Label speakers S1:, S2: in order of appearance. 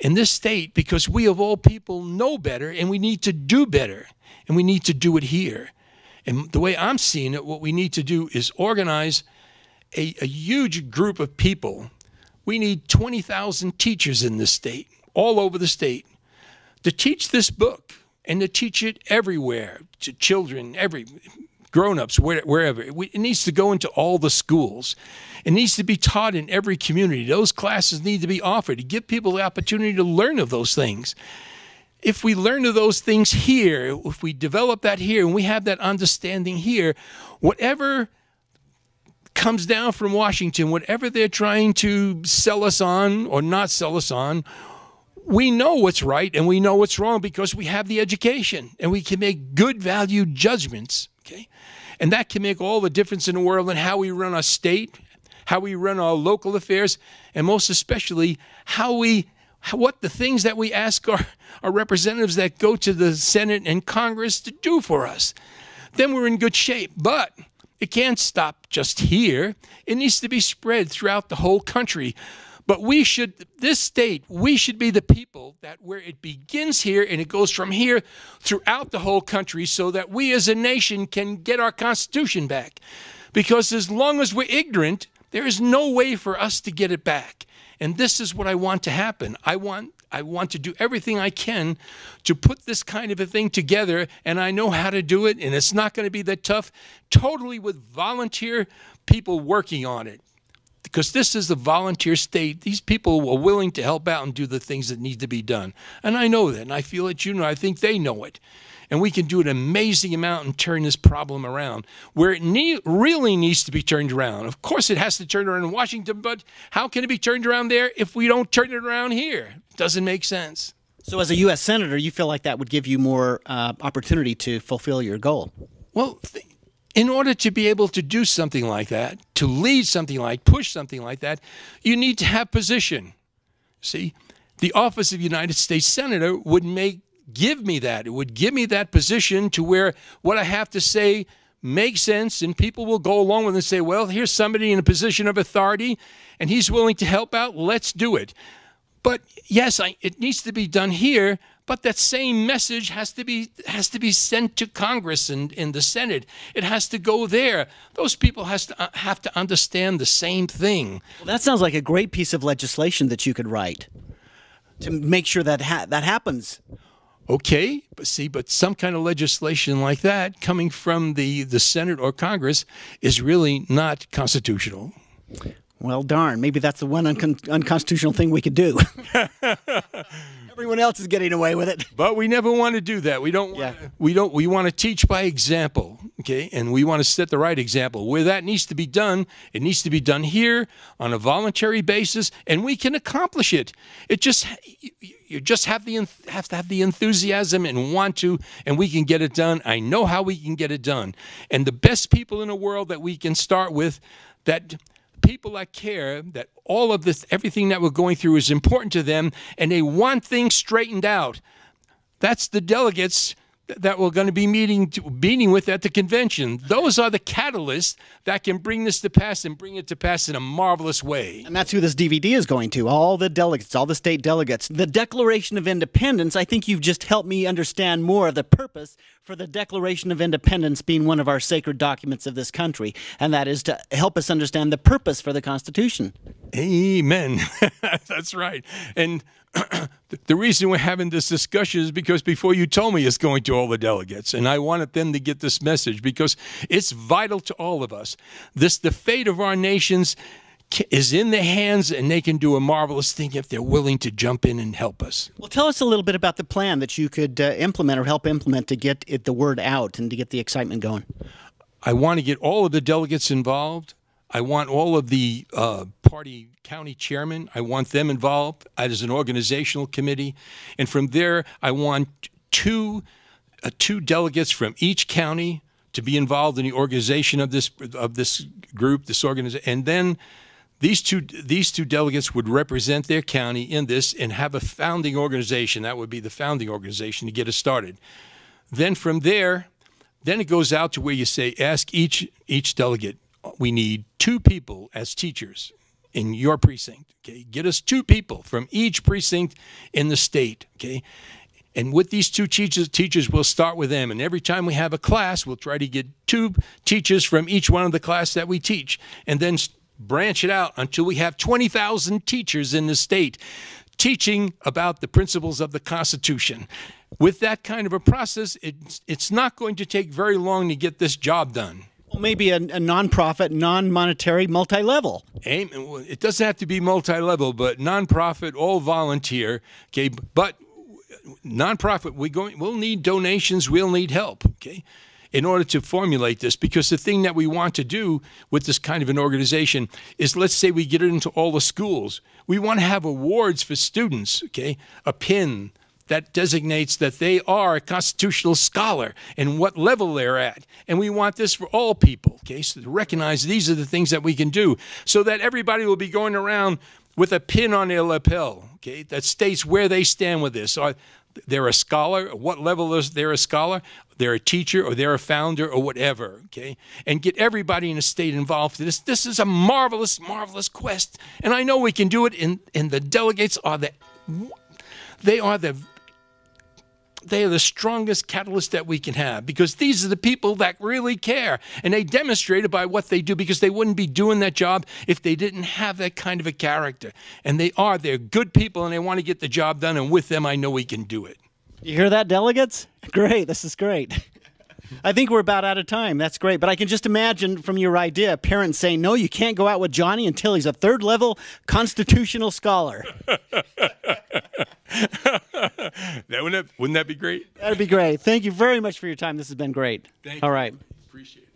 S1: in this state because we of all people know better, and we need to do better, and we need to do it here. And the way I'm seeing it, what we need to do is organize a huge group of people. We need 20,000 teachers in this state, all over the state, to teach this book and to teach it everywhere, to children, grown-ups, wherever. It needs to go into all the schools. It needs to be taught in every community. Those classes need to be offered to give people the opportunity to learn of those things. If we learn of those things here, if we develop that here, and we have that understanding here, whatever comes down from Washington, whatever they're trying to sell us on or not sell us on, we know what's right and we know what's wrong because we have the education and we can make good value judgments, okay? And that can make all the difference in the world in how we run our state, how we run our local affairs, and most especially what the things that we ask our representatives that go to the Senate and Congress to do for us. Then we're in good shape. But it can't stop just here. It needs to be spread throughout the whole country. But this state, we should be the people that where it begins here and it goes from here throughout the whole country so that we as a nation can get our Constitution back. Because as long as we're ignorant, there is no way for us to get it back. And this is what I want to happen. I want to do everything I can to put this kind of a thing together, and I know how to do it, and it's not going to be that tough, totally with volunteer people working on it. Because this is a volunteer state. These people are willing to help out and do the things that need to be done. And I know that, and I feel it, you know, I think they know it. And we can do an amazing amount and turn this problem around where it really needs to be turned around. Of course, it has to turn around in Washington, but how can it be turned around there if we don't turn it around here? It doesn't make sense.
S2: So as a U.S. Senator, you feel like that would give you more opportunity to fulfill your goal?
S1: Well, in order to be able to do something like that, to lead something like, push something like that, you need to have position. See, the office of United States Senator would give me that. It would give me that position to where what I have to say makes sense, and people will go along with it and say, well, here's somebody in a position of authority, and he's willing to help out. Let's do it. But yes, it needs to be done here, but that same message has to be sent to Congress and in the Senate. It has to go there. Those people have to understand the same thing.
S2: Well, that sounds like a great piece of legislation that you could write to make sure that that happens.
S1: Okay, but some kind of legislation like that coming from the Senate or Congress is really not constitutional.
S2: Well, darn, maybe that's the one unconstitutional thing we could do. Everyone else is getting away with it.
S1: But we never want to do that. We don't.
S2: Yeah.
S1: We want to teach by example, okay? And we want to set the right example. Where that needs to be done, it needs to be done here on a voluntary basis, and we can accomplish it. You just have to have the enthusiasm and want to, and we can get it done. I know how we can get it done. And the best people in the world that we can start with, that people that care that all of this, everything that we're going through is important to them, and they want things straightened out. That's the delegates that we're going to be meeting with at the convention. Those are the catalysts that can bring this to pass and bring it to pass in a marvelous way.
S2: And that's who this DVD is going to, all the delegates, all the state delegates. The Declaration of Independence, I think you've just helped me understand more of the purpose for the Declaration of Independence being one of our sacred documents of this country, and that is to help us understand the purpose for the Constitution.
S1: Amen. That's right. And the reason we're having this discussion is because before you told me it's going to all the delegates, and I wanted them to get this message because it's vital to all of us. The fate of our nations is in their hands, and they can do a marvelous thing if they're willing to jump in and help us.
S2: Well, tell us a little bit about the plan that you could implement or help implement to get the word out and to get the excitement going.
S1: I want to get all of the delegates involved. I want all of the party county chairmen, I want them involved as an organizational committee. And from there, I want two delegates from each county to be involved in the organization of this group, this organization. And then these two delegates would represent their county in this and have a founding organization. That would be the founding organization to get us started. Then from there, then it goes out to where you say, ask each delegate, we need 2 people as teachers. in your precinct. Okay, get us 2 people from each precinct in the state. Okay, and with these 2 teachers, we'll start with them. And every time we have a class, we'll try to get 2 teachers from each one of the class that we teach, and then branch it out until we have 20,000 teachers in the state teaching about the principles of the Constitution. With that kind of a process, it's not going to take very long to get this job done.
S2: Well, maybe a nonprofit, non-monetary, multi-level.
S1: It doesn't have to be multi-level, but nonprofit, all volunteer. Okay, but nonprofit, we'll need donations. We'll need help. Okay, in order to formulate this, because the thing that we want to do with this kind of an organization is, let's say we get it into all the schools. We want to have awards for students. Okay, a pin that designates that they are a constitutional scholar and what level they're at. And we want this for all people, okay? So to recognize these are the things that we can do so that everybody will be going around with a pin on their lapel, okay, that states where they stand with this. Are they're a scholar, what level is they're a scholar, they're a teacher, or they're a founder, or whatever, okay? And get everybody in the state involved in this. This is a marvelous, marvelous quest. And I know we can do it, and the delegates are they are the strongest catalyst that we can have, because these are the people that really care, and they demonstrate it by what they do, because they wouldn't be doing that job if they didn't have that kind of a character. And they're good people, and they want to get the job done, and with them I know we can do it.
S2: You hear that, delegates? Great, this is great. I think we're about out of time. That's great. But I can just imagine from your idea, parents saying, no, you can't go out with Johnny until he's a 3rd-level constitutional scholar.
S1: Wouldn't that be great?
S2: That'd be great. Thank you very much for your time. This has been great.
S1: Thank you.
S2: All right.
S1: Appreciate it.